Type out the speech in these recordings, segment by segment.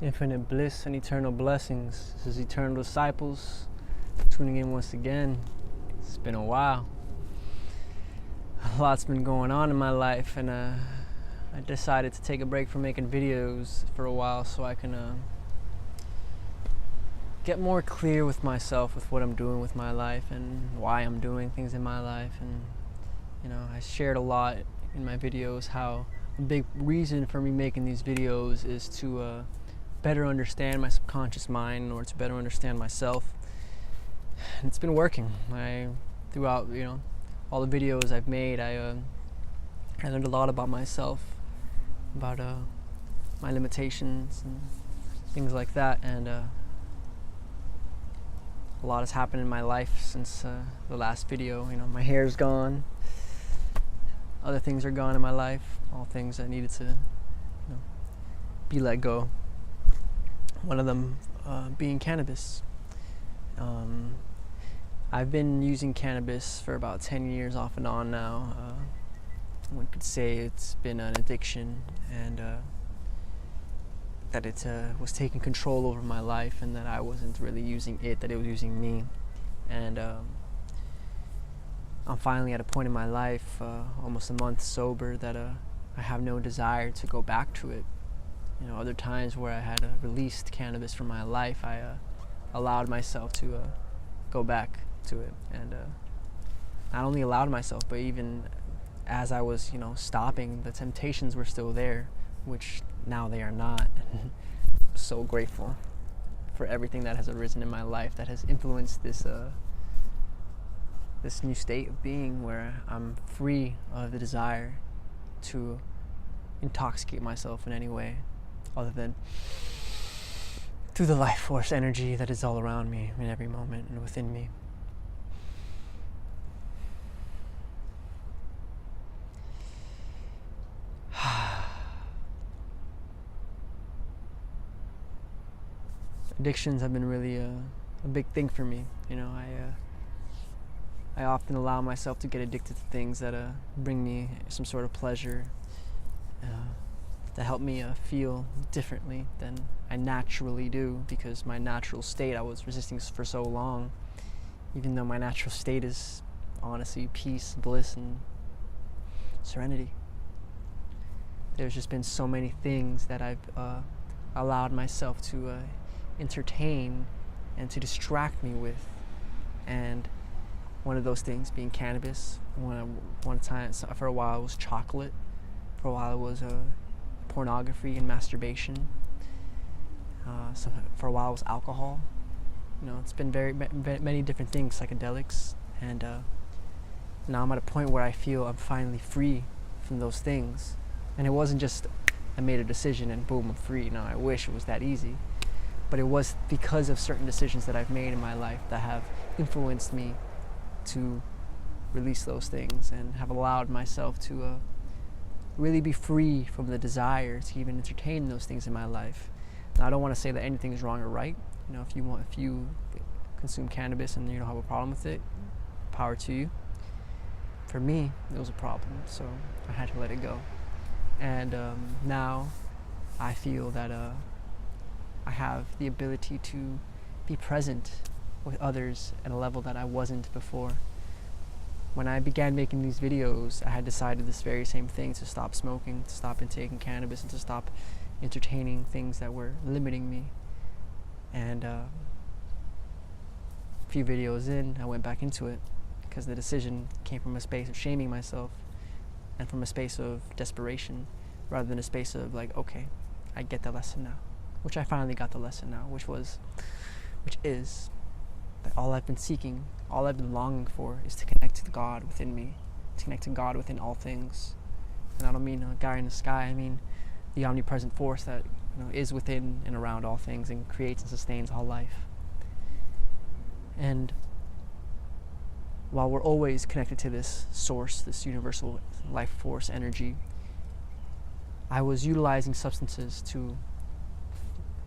Infinite bliss and eternal blessings. This is Eternal Disciples tuning in once again. It's been a while. A lot's been going on in my life, and I decided to take a break from making videos for a while so I can get more clear with myself, with what I'm doing with my life and why I'm doing things in my life. And I shared a lot in my videos how a big reason for me making these videos is to better understand my subconscious mind, or to better understand myself. And it's been working. Throughout all the videos I've made, I learned a lot about myself, about my limitations and things like that. And a lot has happened in my life since the last video. My hair's gone. Other things are gone in my life. All things that needed to be let go. One of them being cannabis. I've been using cannabis for about 10 years off and on now. One could say it's been an addiction, and that it was taking control over my life, and that I wasn't really using it, that it was using me. And I'm finally at a point in my life, almost a month sober, that I have no desire to go back to it. Other times where I had released cannabis from my life, I allowed myself to go back to it. And not only allowed myself, but even as I was stopping, the temptations were still there, which now they are not. I'm so grateful for everything that has arisen in my life that has influenced this new state of being, where I'm free of the desire to intoxicate myself in any way other than through the life force energy that is all around me in every moment and within me. Addictions have been really a big thing for me. I often allow myself to get addicted to things that bring me some sort of pleasure, that help me feel differently than I naturally do, because my natural state I was resisting for so long, even though my natural state is honestly peace, bliss, and serenity. There's just been so many things that I've allowed myself to entertain and to distract me with, and one of those things being cannabis. One time, for a while, it was chocolate. For a while, it was pornography and masturbation. So for a while, it was alcohol. It's been very many different things, psychedelics, and now I'm at a point where I feel I'm finally free from those things. And it wasn't just I made a decision and boom, I'm free. I wish it was that easy, but it was because of certain decisions that I've made in my life that have influenced me to release those things, and have allowed myself to really be free from the desire to even entertain those things in my life. Now, I don't want to say that anything is wrong or right. If you consume cannabis and you don't have a problem with it, power to you. For me, it was a problem, so I had to let it go. And now I feel that I have the ability to be present with others at a level that I wasn't before. When I began making these videos, I had decided this very same thing: to stop smoking, to stop intaking cannabis, and to stop entertaining things that were limiting me. And a few videos in, I went back into it, because the decision came from a space of shaming myself and from a space of desperation, rather than a space of like, okay, I get the lesson now. Which I finally got the lesson now, which is that all I've been seeking, all I've been longing for, is to connect to God within me, to connect to God within all things. And I don't mean a guy in the sky, I mean the omnipresent force that is within and around all things and creates and sustains all life. And while we're always connected to this source, this universal life force energy, I was utilizing substances to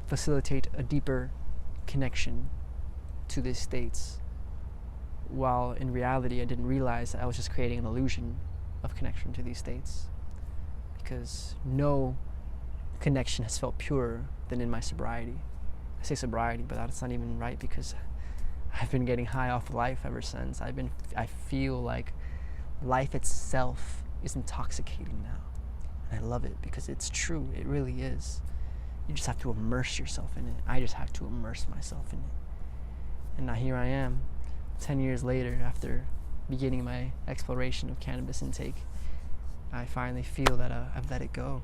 facilitate a deeper connection to these states, while in reality I didn't realize that I was just creating an illusion of connection to these states, because no connection has felt purer than in my sobriety. I say sobriety, but that's not even right, because I've been getting high off life ever since. I feel like life itself is intoxicating now. And I love it because it's true. It really is. You just have to immerse yourself in it. I just have to immerse myself in it. And now here I am, 10 years later, after beginning my exploration of cannabis intake. I finally feel that I've let it go.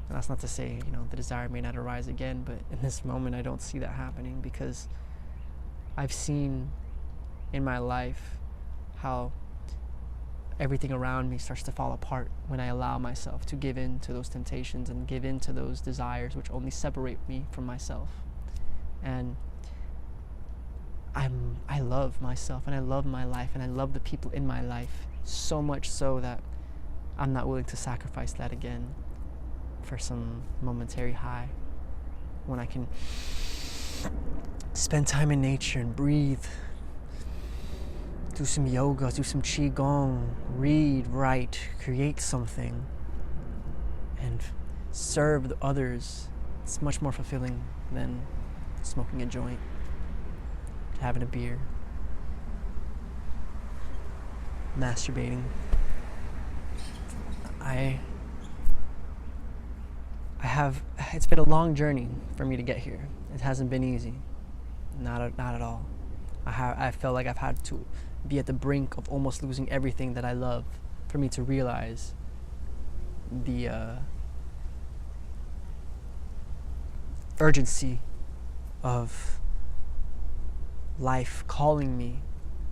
And that's not to say, the desire may not arise again, but in this moment I don't see that happening, because I've seen in my life how everything around me starts to fall apart when I allow myself to give in to those temptations and give in to those desires which only separate me from myself. And I love myself, and I love my life, and I love the people in my life, so much so that I'm not willing to sacrifice that again for some momentary high, when I can spend time in nature and breathe, do some yoga, do some qigong, read, write, create something, and serve the others. It's much more fulfilling than smoking a joint, having a beer, masturbating. It's been a long journey for me to get here. It hasn't been easy, not at all. I felt like I've had to be at the brink of almost losing everything that I love for me to realize the urgency of life calling me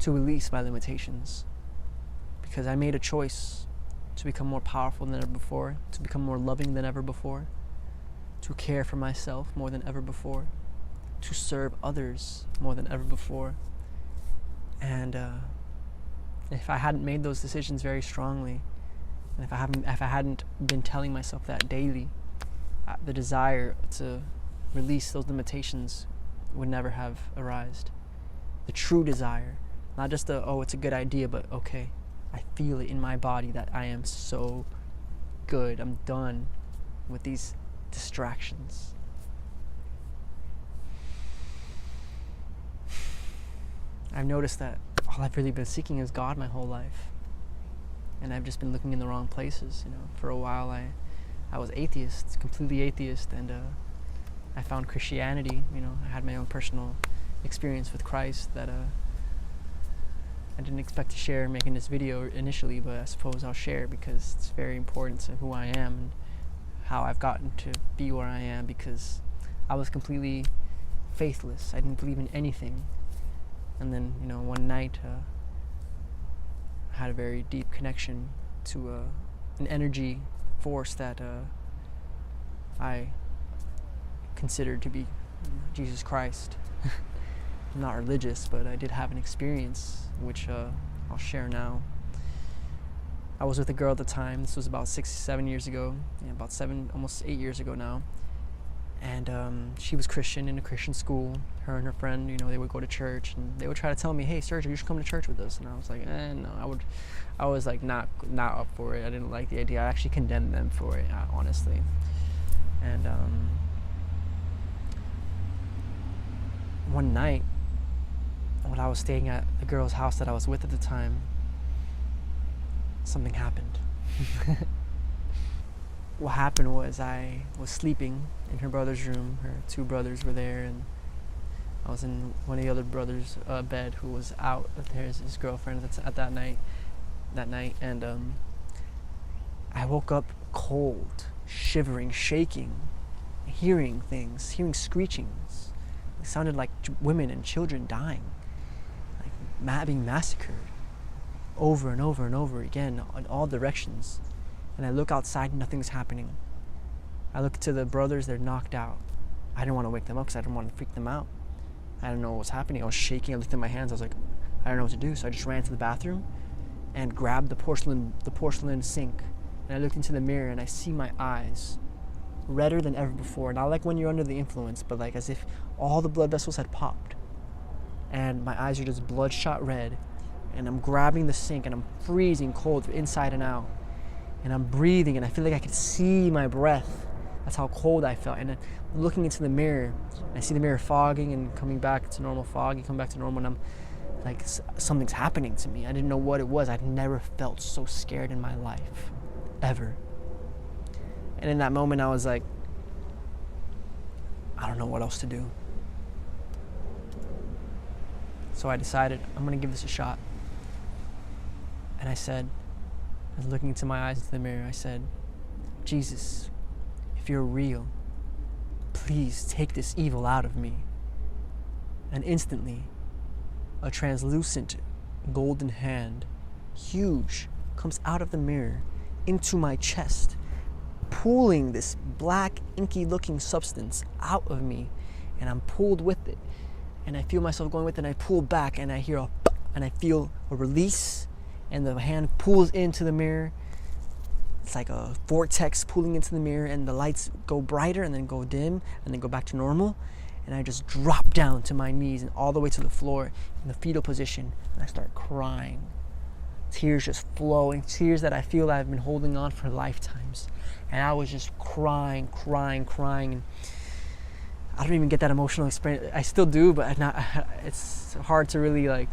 to release my limitations, because I made a choice to become more powerful than ever before, to become more loving than ever before, to care for myself more than ever before, to serve others more than ever before. And if I hadn't made those decisions very strongly, and if I hadn't been telling myself that daily, the desire to release those limitations would never have arisen. The true desire, not just it's a good idea, but okay, I feel it in my body that I am so good. I'm done with these distractions. I've noticed that all I've really been seeking is God my whole life. And I've just been looking in the wrong places. For a while I was atheist, completely atheist, and I found Christianity. I had my own personal experience with Christ that I didn't expect to share making this video initially, but I suppose I'll share because it's very important to who I am and how I've gotten to be where I am, because I was completely faithless. I didn't believe in anything. And then, one night I had a very deep connection to an energy force that I considered to be Jesus Christ. I'm not religious, but I did have an experience, which I'll share now. I was with a girl at the time. This was about 6-7 years ago. About 7, almost 8 years ago now. And she was Christian, in a Christian school. Her and her friend, they would go to church, and they would try to tell me, "Hey, Sergio, you should come to church with us." And I was like, no. I was like not up for it. I didn't like the idea. I actually condemned them for it, honestly. And one night, when I was staying at the girl's house that I was with at the time, something happened. What happened was, I was sleeping in her brother's room. Her 2 brothers were there, and I was in one of the other brothers' bed, who was out with his girlfriend at that night, and I woke up cold, shivering, shaking, hearing things, hearing screechings. It sounded like women and children dying, like being massacred, over and over and over again in all directions. And I look outside, nothing's happening. I look to the brothers, they're knocked out. I didn't want to wake them up because I didn't want to freak them out. I didn't know what was happening. I was shaking. I looked at my hands. I was like, I don't know what to do. So I just ran to the bathroom and grabbed the porcelain sink. And I looked into the mirror, and I see my eyes redder than ever before. Not like when you're under the influence, but like as if all the blood vessels had popped. And my eyes are just bloodshot red. And I'm grabbing the sink, and I'm freezing cold inside and out. And I'm breathing, and I feel like I could see my breath That's how cold I felt. And then looking into the mirror, I see the mirror fogging and coming back to normal, foggy, come back to normal, and I'm like, something's happening to me. I didn't know what it was. I'd never felt so scared in my life, ever. And in that moment, I was like, I don't know what else to do. So I decided, I'm gonna give this a shot. And I said, I was looking into my eyes into the mirror, I said, Jesus, if you're real, please take this evil out of me. And instantly, a translucent golden hand, huge, comes out of the mirror into my chest, pulling this black, inky looking substance out of me, and I'm pulled with it. And I feel myself going with it, and I pull back, and I hear a pop, and I feel a release, and the hand pulls into the mirror. It's like a vortex pulling into the mirror, and the lights go brighter and then go dim and then go back to normal. And I just drop down to my knees and all the way to the floor in the fetal position, and I start crying. Tears just flowing, tears that I feel I've been holding on for lifetimes. And I was just crying. And I don't even get that emotional experience. I still do, but it's hard to really like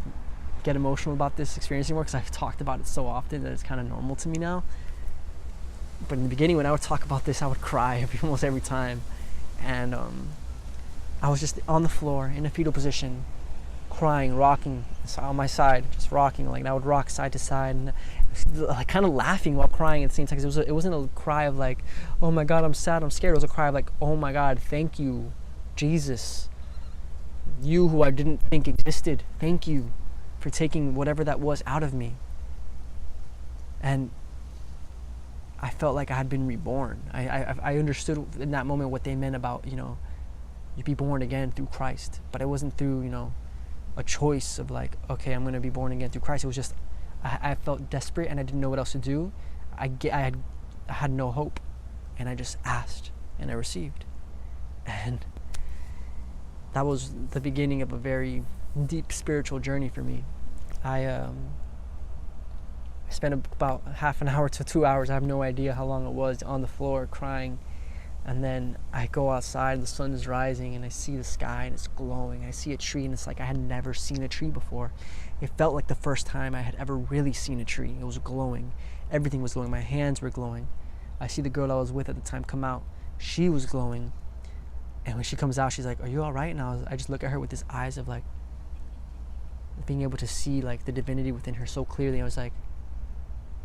get emotional about this experience anymore because I've talked about it so often that it's kind of normal to me now. But in the beginning, when I would talk about this, I would cry almost every time. And I was just on the floor in a fetal position, crying, rocking on my side, just rocking. Like, I would rock side to side, and like kind of laughing while crying at the same time. Because it wasn't a cry of like, oh my God, I'm sad, I'm scared. It was a cry of like, oh my God, thank you, Jesus. You who I didn't think existed, thank you for taking whatever that was out of me. And I felt like I had been reborn. I understood in that moment what they meant about, you be born again through Christ. But it wasn't through, a choice of like, okay, I'm going to be born again through Christ. It was just, I felt desperate and I didn't know what else to do. I had no hope. And I just asked and I received. And that was the beginning of a very deep spiritual journey for me. I spent about half an hour to 2 hours, I have no idea how long it was, on the floor crying. And then I go outside, the sun is rising, and I see the sky and it's glowing. I see a tree and it's like I had never seen a tree before. It felt like the first time I had ever really seen a tree. It was glowing. Everything was glowing. My hands were glowing. I see the girl I was with at the time come out. She was glowing. And when she comes out, she's like, are you all right? And I just look at her with these eyes of like, being able to see like the divinity within her so clearly. I was like,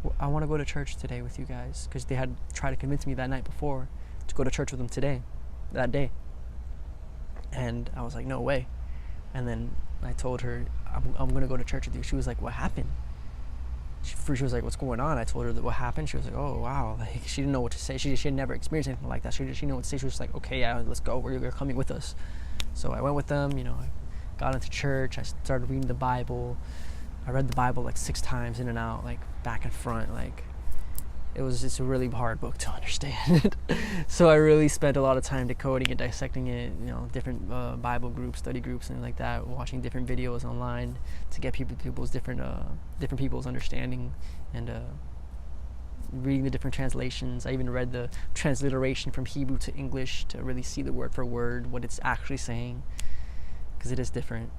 well, I want to go to church today with you guys, because they had tried to convince me that night before to go to church with them that day. And I was like, no way. And then I told her, I'm going to go to church with you. She was like, what happened? She was like, what's going on? I told her that what happened. She was like, oh, wow. Like, she didn't know what to say. She had never experienced anything like that. She didn't know what to say. She was just like, okay, yeah, let's go. You're coming with us. So I went with them, I got into church. I started reading the Bible. I read the Bible like 6 times in and out, like back and front. Like, it's a really hard book to understand. So I really spent a lot of time decoding and dissecting it, different Bible groups, study groups, and like that, watching different videos online to get people's different people's understanding, and reading the different translations. I even read the transliteration from Hebrew to English to really see the word for word, what it's actually saying, because it is different.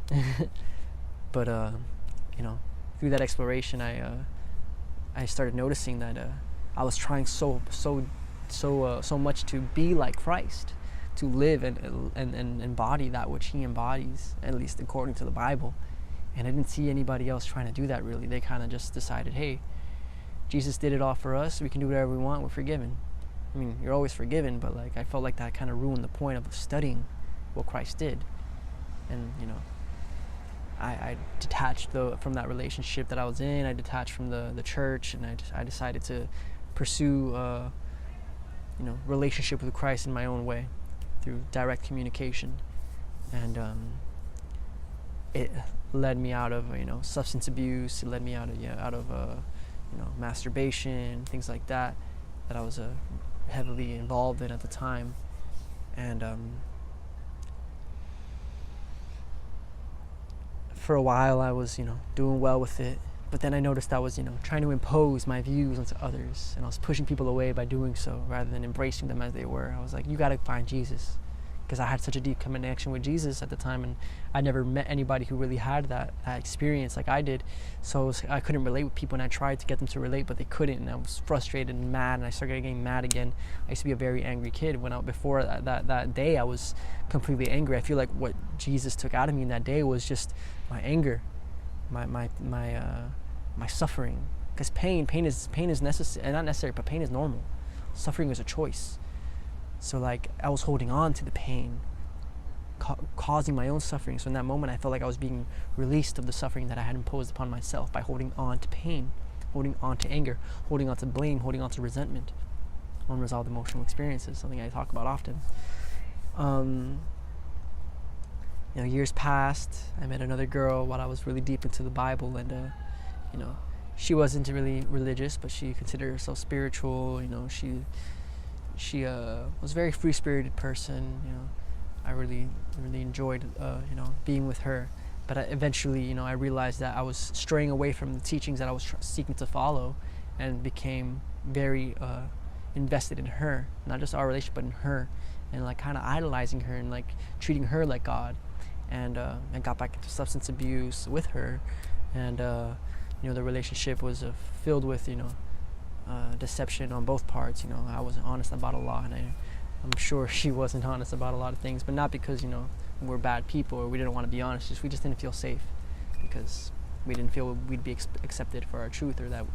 But through that exploration, I started noticing that I was trying so much to be like Christ, to live and embody that which he embodies, at least according to the Bible. And I didn't see anybody else trying to do that, really. They kind of just decided, hey, Jesus did it all for us, we can do whatever we want, we're forgiven. I mean, you're always forgiven, but like, I felt like that kind of ruined the point of studying what Christ did. And I detached from that relationship that I was in. I detached from the church, and I decided to pursue relationship with Christ in my own way, through direct communication. And it led me out of substance abuse. It led me out of masturbation, things like that I was heavily involved in at the time. And for a while I was doing well with it, But then I noticed I was, trying to impose my views onto others, and I was pushing people away by doing so rather than embracing them as they were. I was like, you got to find Jesus, because I had such a deep connection with Jesus at the time, and I never met anybody who really had that experience like I did. So I couldn't relate with people, and I tried to get them to relate, but they couldn't, and I was frustrated and mad, and I started getting mad again. I used to be a very angry kid. Before that day, I was completely angry. I feel like what Jesus took out of me in that day was just my anger, my suffering. Because pain is necessary, not necessary, but pain is normal. Suffering is a choice. So like I was holding on to the pain, causing my own suffering. So in that moment, I felt like I was being released of the suffering that I had imposed upon myself by holding on to pain, holding on to anger, holding on to blame, holding on to resentment, unresolved emotional experiences, something I talk about often. Years passed. I met another girl while I was really deep into the Bible, and she wasn't really religious, but she considered herself spiritual. She was a very free-spirited person. I really enjoyed being with her. But eventually, I realized that I was straying away from the teachings that I was seeking to follow, and became very invested in her, not just our relationship, but in her, and like kind of idolizing her and like treating her like God. And I got back into substance abuse with her, and the relationship was filled with deception on both parts. I wasn't honest about a lot, and I'm sure she wasn't honest about a lot of things, but not because we're bad people or we didn't want to be honest. We just didn't feel safe, because we didn't feel we'd be accepted for our truth, or that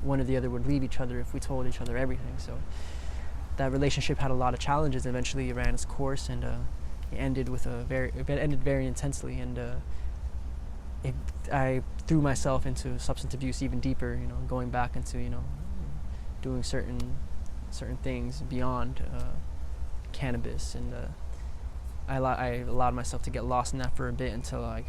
one or the other would leave each other if we told each other everything. So that relationship had a lot of challenges. Eventually it ran its course, and it ended very intensely, and I threw myself into substance abuse even deeper, going back into doing certain things beyond cannabis, and I allowed myself to get lost in that for a bit until I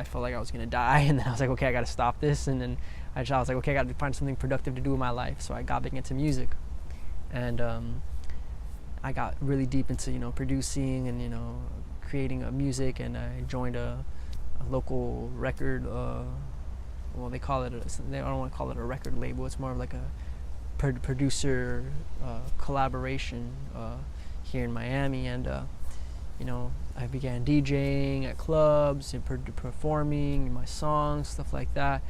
felt like I was gonna die, and then I was like, okay, I gotta stop this, and then I was like, okay, I gotta find something productive to do in my life. So I got back into music, and I got really deep into producing and creating music, and I joined a local record. They call it. I don't want to call it a record label. It's more of like a producer collaboration here in Miami, and I began DJing at clubs and performing my songs, stuff like that,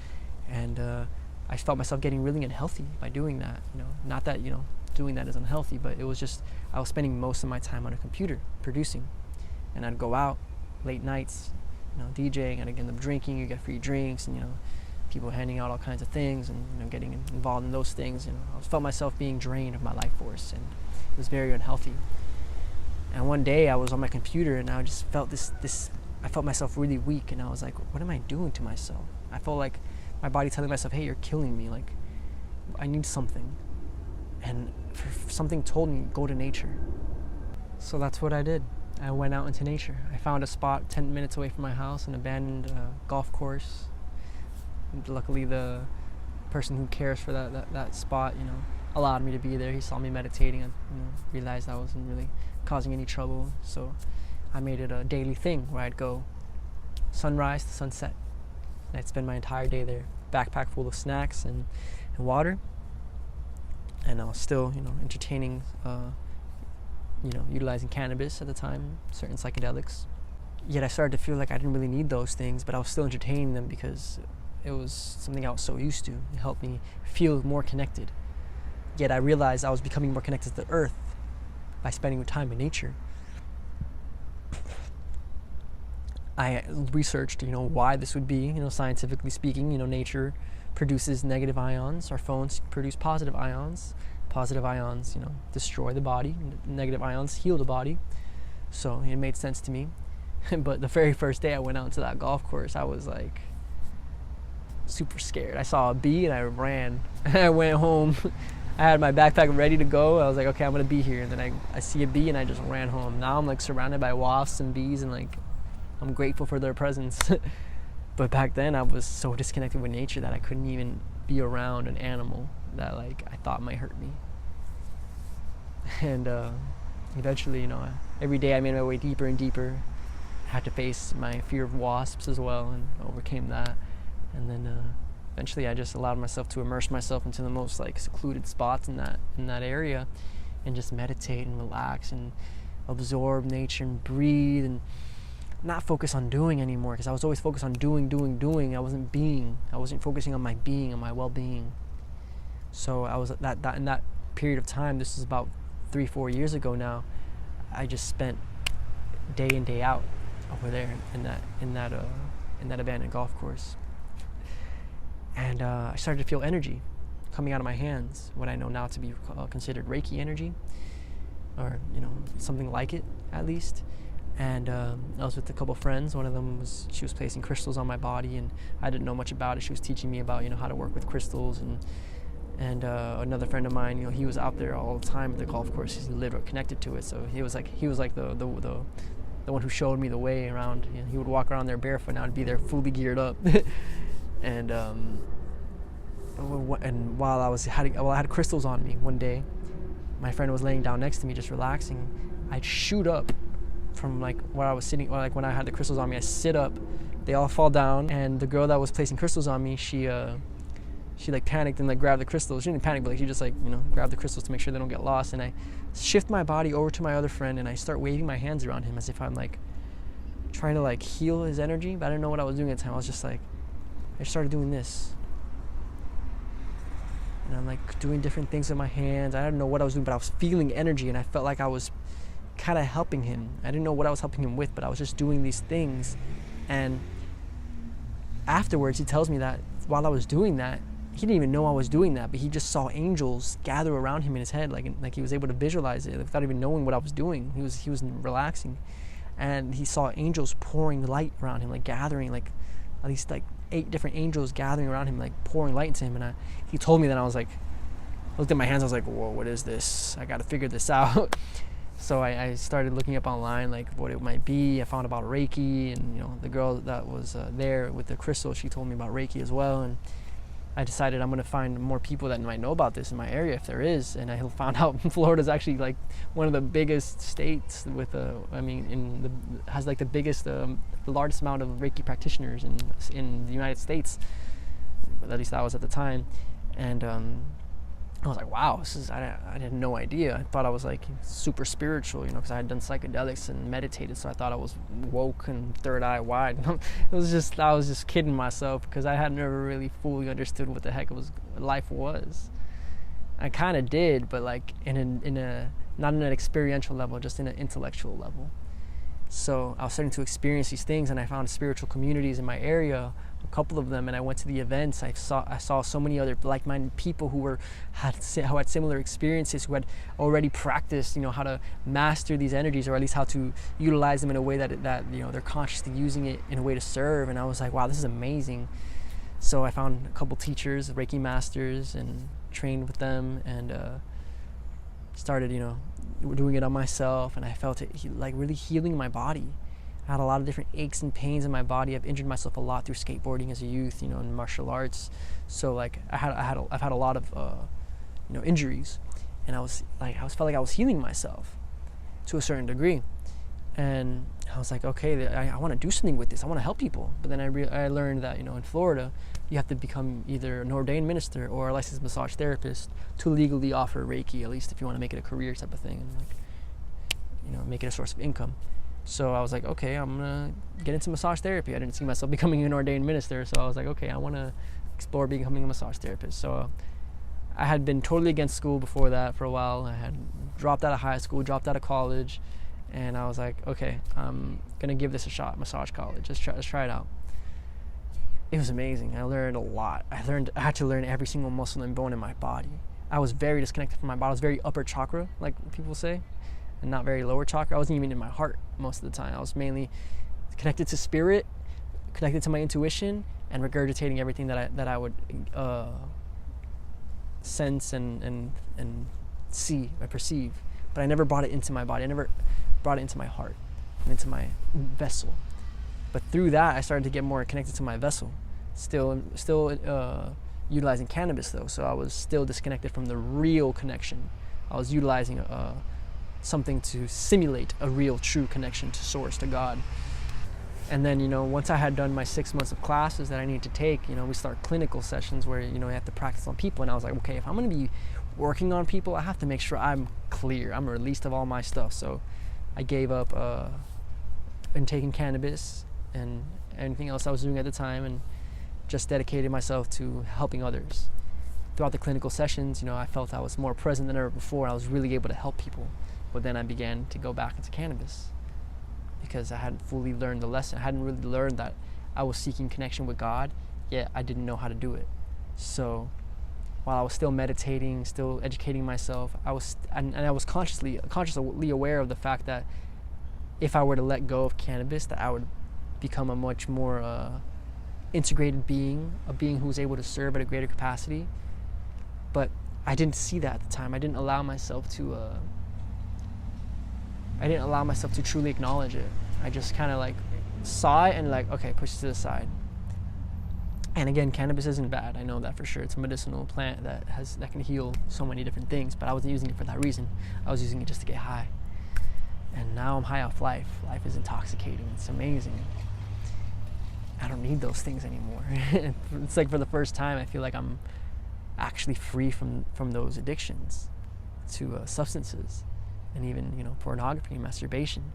and I felt myself getting really unhealthy by doing that. Not that doing that is unhealthy, but it was just I was spending most of my time on a computer producing, and I'd go out late nights, DJing, and I'd end up drinking. You get free drinks, and people handing out all kinds of things, and getting involved in those things. I felt myself being drained of my life force, and it was very unhealthy. And one day I was on my computer, and I just felt I felt myself really weak, and I was like, what am I doing to myself? I felt like my body telling myself, hey, you're killing me, like I need something. And something told me, go to nature. So that's what I did. I went out into nature. I found a spot 10 minutes away from my house, an abandoned golf course. And luckily the person who cares for that spot, allowed me to be there. He saw me meditating and realized I wasn't really causing any trouble. So I made it a daily thing where I'd go sunrise to sunset. And I'd spend my entire day there, backpack full of snacks and water. And I was still, entertaining, utilizing cannabis at the time, certain psychedelics. Yet I started to feel like I didn't really need those things, but I was still entertaining them because it was something I was so used to. It helped me feel more connected. Yet I realized I was becoming more connected to the earth by spending time in nature. I researched, why this would be, scientifically speaking. Nature produces negative ions. Our phones produce positive ions. Positive ions, destroy the body. Negative ions heal the body. So it made sense to me. But the very first day I went out into that golf course, I was like super scared. I saw a bee and I ran. I went home. I had my backpack ready to go. I was like, okay, I'm gonna be here. And then I see a bee and I just ran home. Now I'm like surrounded by wasps and bees, and like I'm grateful for their presence. But back then I was so disconnected with nature that I couldn't even be around an animal that like I thought might hurt me. And eventually, every day I made my way deeper and deeper. I had to face my fear of wasps as well, and overcame that. And then eventually I just allowed myself to immerse myself into the most like secluded spots in that area, and just meditate and relax and absorb nature and breathe, and not focus on doing anymore, because I was always focused on doing. I wasn't being. I wasn't focusing on my being and my well-being. So I was that in that period of time, this is about 3-4 years ago now, I just spent day in day out over there in that abandoned golf course, and I started to feel energy coming out of my hands, what I know now to be considered Reiki energy, or something like it at least. And I was with a couple friends. One of them she was placing crystals on my body, and I didn't know much about it. She was teaching me about how to work with crystals, and another friend of mine, he was out there all the time at the golf course. He lived connected to it, so he was like the one who showed me the way around. He would walk around there barefoot, and I'd be there fully geared up. And while I had crystals on me one day, my friend was laying down next to me just relaxing. I'd shoot up from like where I was sitting, or like when I had the crystals on me, I sit up, they all fall down, and the girl that was placing crystals on me, she like panicked and like grabbed the crystals. She didn't panic, but like she just like grabbed the crystals to make sure they don't get lost. And I shift my body over to my other friend, and I start waving my hands around him as if I'm like trying to like heal his energy, but I didn't know what I was doing at the time. I was just like, I started doing this, and I'm like doing different things with my hands. I didn't know what I was doing, but I was feeling energy, and I felt like I was kind of helping him. I didn't know what I was helping him with, but I was just doing these things. And afterwards, he tells me that while I was doing that, he didn't even know I was doing that, but he just saw angels gather around him in his head, like he was able to visualize it without even knowing what I was doing. He was relaxing, and he saw angels pouring light around him, like gathering, like at least like 8 different angels gathering around him, like pouring light into him. And he told me that, I was like, I looked at my hands, I was like, whoa, what is this? I got to figure this out. So I started looking up online, like what it might be. I found about Reiki, and the girl that was there with the crystal, she told me about Reiki as well. And I decided I'm going to find more people that might know about this in my area, if there is. And I found out Florida is actually like one of the biggest states with has like the largest amount of Reiki practitioners in the United States. At least that was at the time. And I was like, wow, I had no idea. I thought I was like super spiritual, because I had done psychedelics and meditated, so I thought I was woke and third eye wide. I was just kidding myself, because I had never really fully understood what the heck life was. I kind of did, but like in a not in an experiential level, just in an intellectual level. So I was starting to experience these things, and I found spiritual communities in my area, a couple of them, and I went to the events. I saw so many other like-minded people who had similar experiences, who had already practiced, how to master these energies, or at least how to utilize them in a way that they're consciously using it in a way to serve. And I was like, wow, this is amazing. So I found a couple teachers, Reiki masters, and trained with them, and started, doing it on myself, and I felt it like really healing my body. I had a lot of different aches and pains in my body. I've injured myself a lot through skateboarding as a youth, in martial arts. So like I've had a lot of injuries, and I felt like I was healing myself to a certain degree. And I was like, okay, I want to do something with this. I want to help people. But then I learned that in Florida, you have to become either an ordained minister or a licensed massage therapist to legally offer Reiki, at least if you want to make it a career type of thing, and make it a source of income. So I was like, okay, I'm gonna get into massage therapy. I didn't see myself becoming an ordained minister, so I was like, okay, I want to explore becoming a massage therapist. So I had been totally against school before that for a while. I had dropped out of high school, dropped out of college, and I was like, okay, I'm gonna give this a shot. Massage college, let's try it out. It was amazing. I learned a lot. I had to learn every single muscle and bone in my body. I was very disconnected from my body. I was very upper chakra, like people say, and not very lower chakra. I wasn't even in my heart most of the time. I was mainly connected to spirit, connected to my intuition, and regurgitating everything that I would sense and see, I perceive. But I never brought it into my body. I never brought it into my heart and into my vessel. But through that, I started to get more connected to my vessel. Still utilizing cannabis though, so I was still disconnected from the real connection. I was utilizing something to simulate a real, true connection to Source, to God. And then, once I had done my 6 months of classes that I needed to take, we start clinical sessions where, you have to practice on people. And I was like, okay, if I'm going to be working on people, I have to make sure I'm clear. I'm released of all my stuff. So I gave up and taking cannabis and anything else I was doing at the time, and just dedicated myself to helping others. Throughout the clinical sessions, I felt I was more present than ever before. I was really able to help people. But then I began to go back into cannabis because I hadn't fully learned the lesson. I hadn't really learned that I was seeking connection with God, yet I didn't know how to do it. So while I was still meditating, still educating myself, I was consciously aware of the fact that if I were to let go of cannabis, that I would become a much more integrated being, a being who was able to serve at a greater capacity. But I didn't see that at the time. I didn't allow myself to truly acknowledge it. I just kind of like saw it and like, okay, push it to the side. And again, cannabis isn't bad. I know that for sure. It's a medicinal plant that can heal so many different things, but I wasn't using it for that reason. I was using it just to get high. And now I'm high off life. Life is intoxicating. It's amazing. I don't need those things anymore. It's like for the first time, I feel like I'm actually free from those addictions to substances, and even pornography and masturbation,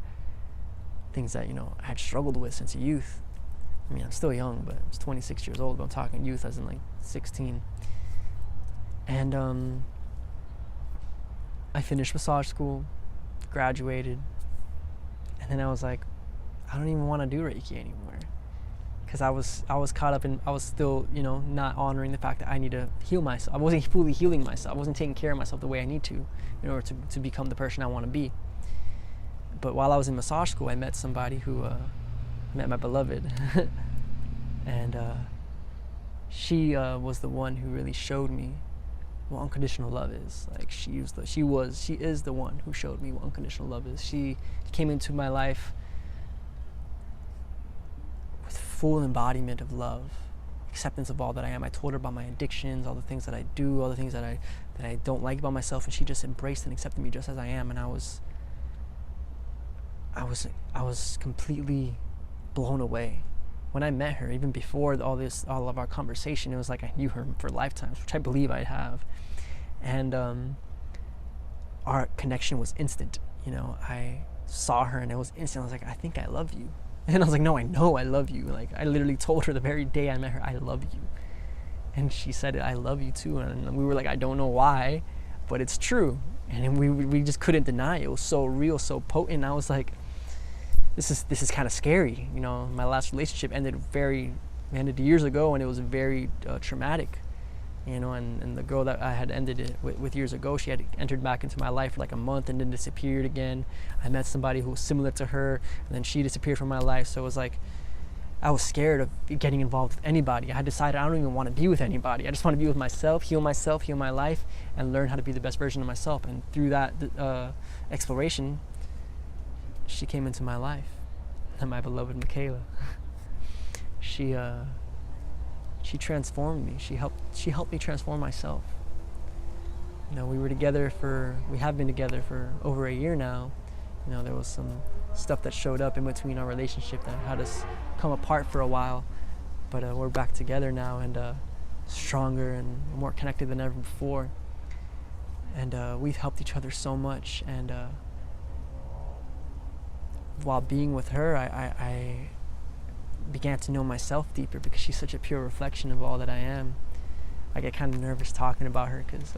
things that I had struggled with since youth. I mean, I'm still young, but I was 26 years old, but I'm talking youth as in like 16. And I finished massage school, graduated, and then I was like, I don't even want to do Reiki anymore, because I was caught up in, I was still not honoring the fact that I need to heal myself. I wasn't fully healing myself. I wasn't taking care of myself the way I need to in order to become the person I want to be. But while I was in massage school, I met somebody who met my beloved, and she was the one who really showed me what unconditional love is. Like she is the one who showed me what unconditional love is. She came into my life with full embodiment of love, acceptance of all that I am. I told her about my addictions, all the things that I do, all the things that I don't like about myself, and she just embraced and accepted me just as I am. And I was completely blown away when I met her. Even before all of our conversation, it was like I knew her for lifetimes, which I believe I have. And our connection was instant. I saw her and it was instant. I was like, I think I love you. And I was like, no, I know I love you. Like, I literally told her the very day I met her, I love you. And she said, I love you too. And we were like, I don't know why, but it's true. And we just couldn't deny it. It was so real, so potent. I was like, this is kind of scary. My last relationship ended years ago, and it was very traumatic. And the girl that I had ended it with years ago, she had entered back into my life for like a month and then disappeared again. I met somebody who was similar to her, and then she disappeared from my life. So it was like, I was scared of getting involved with anybody. I had decided I don't even want to be with anybody. I just want to be with myself, heal my life, and learn how to be the best version of myself. And through that exploration, she came into my life, and my beloved Michaela. She transformed me. She helped me transform myself. We have been together for over a year now. There was some stuff that showed up in between our relationship that had us come apart for a while, but we're back together now, and stronger and more connected than ever before. And we've helped each other so much. And while being with her, I began to know myself deeper, because she's such a pure reflection of all that I am. I get kind of nervous talking about her because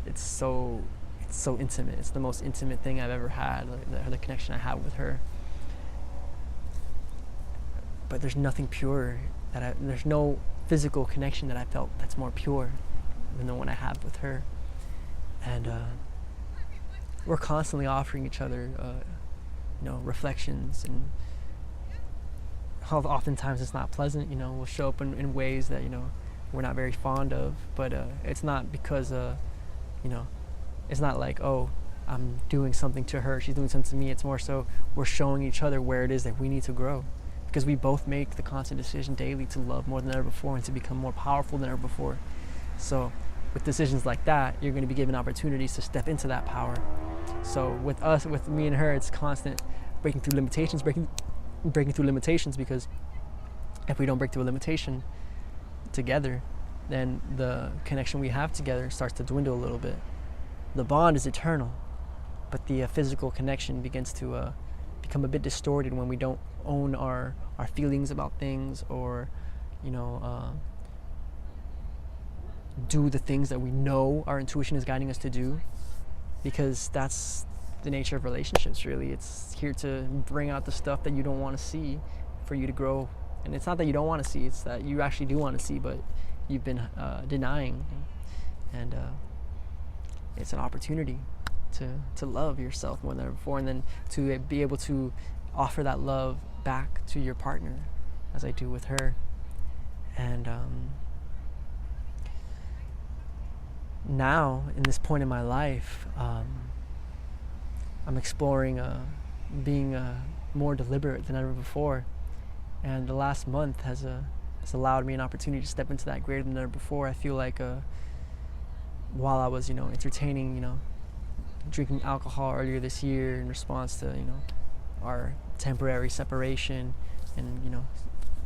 it's so intimate. It's the most intimate thing I've ever had, the connection I have with her. But there's nothing pure there's no physical connection that I felt that's more pure than the one I have with her. And we're constantly offering each other reflections, and oftentimes it's not pleasant. We'll show up in ways that we're not very fond of, but it's not because it's not like, oh, I'm doing something to her, she's doing something to me. It's more so we're showing each other where it is that we need to grow, because we both make the constant decision daily to love more than ever before and to become more powerful than ever before. So with decisions like that, you're going to be given opportunities to step into that power. So with me and her, it's constant breaking through limitations, because if we don't break through a limitation together, then the connection we have together starts to dwindle a little bit. The bond is eternal, but the physical connection begins to become a bit distorted when we don't own our feelings about things, or do the things that we know our intuition is guiding us to do, because that's the nature of relationships, really. It's here to bring out the stuff that you don't want to see for you to grow. And it's not that you don't want to see, it's that you actually do want to see, but you've been denying. And it's an opportunity to love yourself more than ever before, and then to be able to offer that love back to your partner, as I do with her. And now, in this point in my life, I'm exploring being more deliberate than ever before. And the last month has allowed me an opportunity to step into that greater than ever before. I feel like while I was, entertaining, drinking alcohol earlier this year in response to, our temporary separation, and,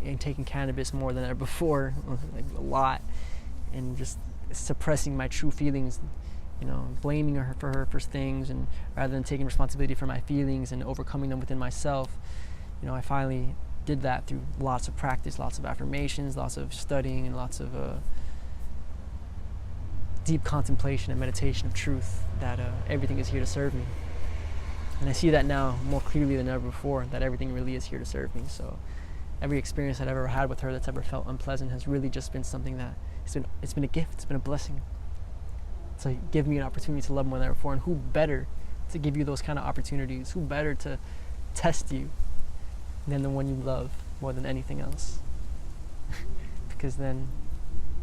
and taking cannabis more than ever before, like a lot, and just suppressing my true feelings, blaming her for things, and rather than taking responsibility for my feelings and overcoming them within myself, I finally did that through lots of practice, lots of affirmations, lots of studying, and lots of deep contemplation and meditation of truth, that everything is here to serve me. And I see that now more clearly than ever before, that everything really is here to serve me. So every experience I've ever had with her that's ever felt unpleasant has really just been something that it's been a gift, it's been a blessing. To give me an opportunity to love more than ever before. And who better to give you those kind of opportunities? Who better to test you than the one you love more than anything else? Because then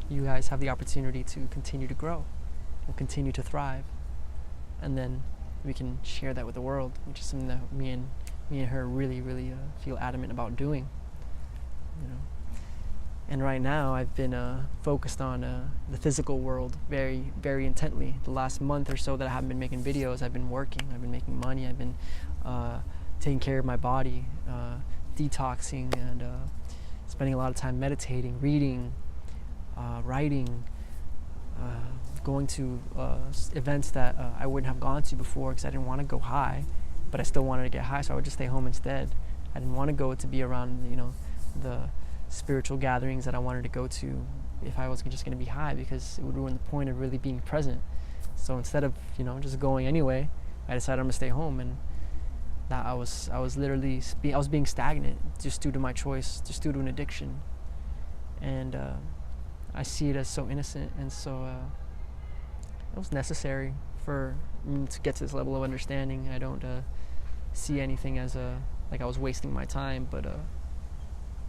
you guys have the opportunity to continue to grow and continue to thrive, and then we can share that with the world, which is something that me and her really feel adamant about doing. And right now I've been focused on the physical world very, very intently. The last month or so that I haven't been making videos, I've been working, I've been making money, I've been taking care of my body, detoxing, and spending a lot of time meditating, reading, writing, going to events that I wouldn't have gone to before because I didn't want to go high, but I still wanted to get high, so I would just stay home instead. I didn't want to go to be around, the spiritual gatherings that I wanted to go to if I was just going to be high, because it would ruin the point of really being present. So instead of just going anyway, I decided I'm gonna stay home, and that I was literally being stagnant just due to my choice, just due to an addiction. And I see it as so innocent, and so it was necessary for me to get to this level of understanding. I don't see anything as like I was wasting my time, but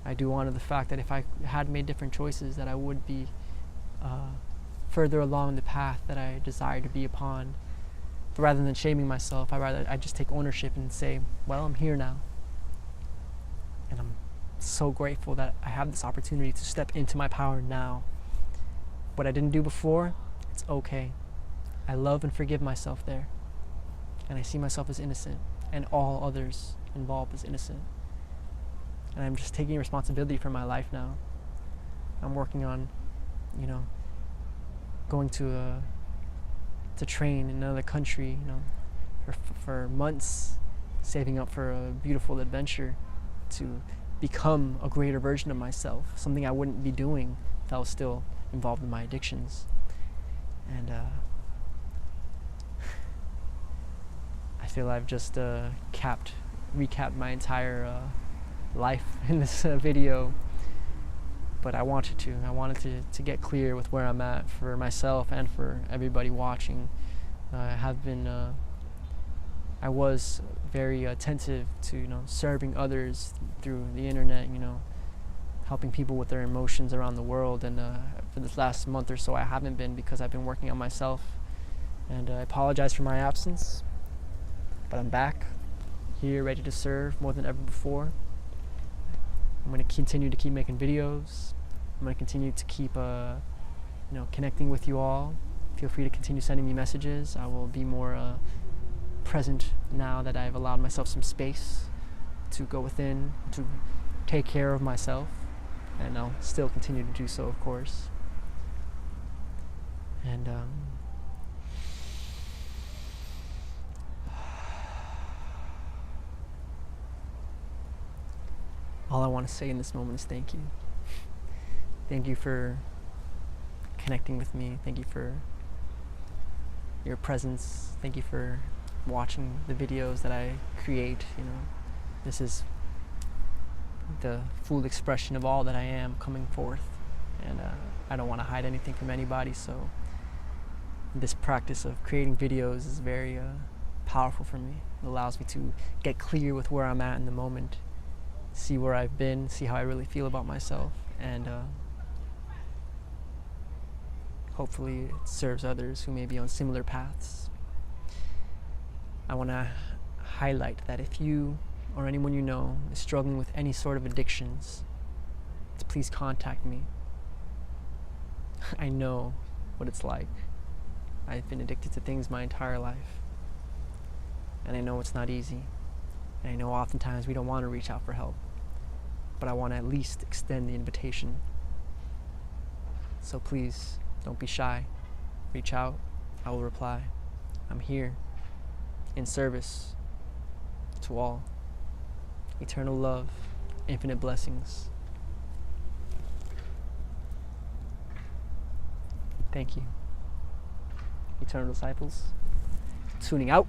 I do honor the fact that if I had made different choices, that I would be further along the path that I desire to be upon. But rather than shaming myself, I just take ownership and say, well, I'm here now. And I'm so grateful that I have this opportunity to step into my power now. What I didn't do before, it's okay. I love and forgive myself there. And I see myself as innocent, and all others involved as innocent. And I'm just taking responsibility for my life now. I'm working on, going to train in another country, for months, saving up for a beautiful adventure to become a greater version of myself, something I wouldn't be doing if I was still involved in my addictions. And I feel I've just recapped my entire life in this video, but I wanted to get clear with where I'm at for myself and for everybody watching. I was very attentive to serving others through the internet, helping people with their emotions around the world, and for this last month or so I haven't been, because I've been working on myself. And I apologize for my absence, but I'm back here, ready to serve more than ever before. I'm going to continue to keep making videos. I'm going to continue to keep connecting with you all. Feel free to continue sending me messages. I will be more present now that I've allowed myself some space to go within, to take care of myself, and I'll still continue to do so, of course. And all I want to say in this moment is thank you. Thank you for connecting with me. Thank you for your presence. Thank you for watching the videos that I create. You know, this is the full expression of all that I am coming forth, and I don't want to hide anything from anybody. So this practice of creating videos is very powerful for me. It allows me to get clear with where I'm at in the moment, see where I've been, see how I really feel about myself, and hopefully it serves others who may be on similar paths. I want to highlight that if you or anyone you know is struggling with any sort of addictions, to please contact me. I know what it's like. I've been addicted to things my entire life, and I know it's not easy, and I know oftentimes we don't want to reach out for help, but I want to at least extend the invitation. So please, don't be shy. Reach out. I will reply. I'm here in service to all. Eternal love, infinite blessings. Thank you. Eternal disciples, tuning out.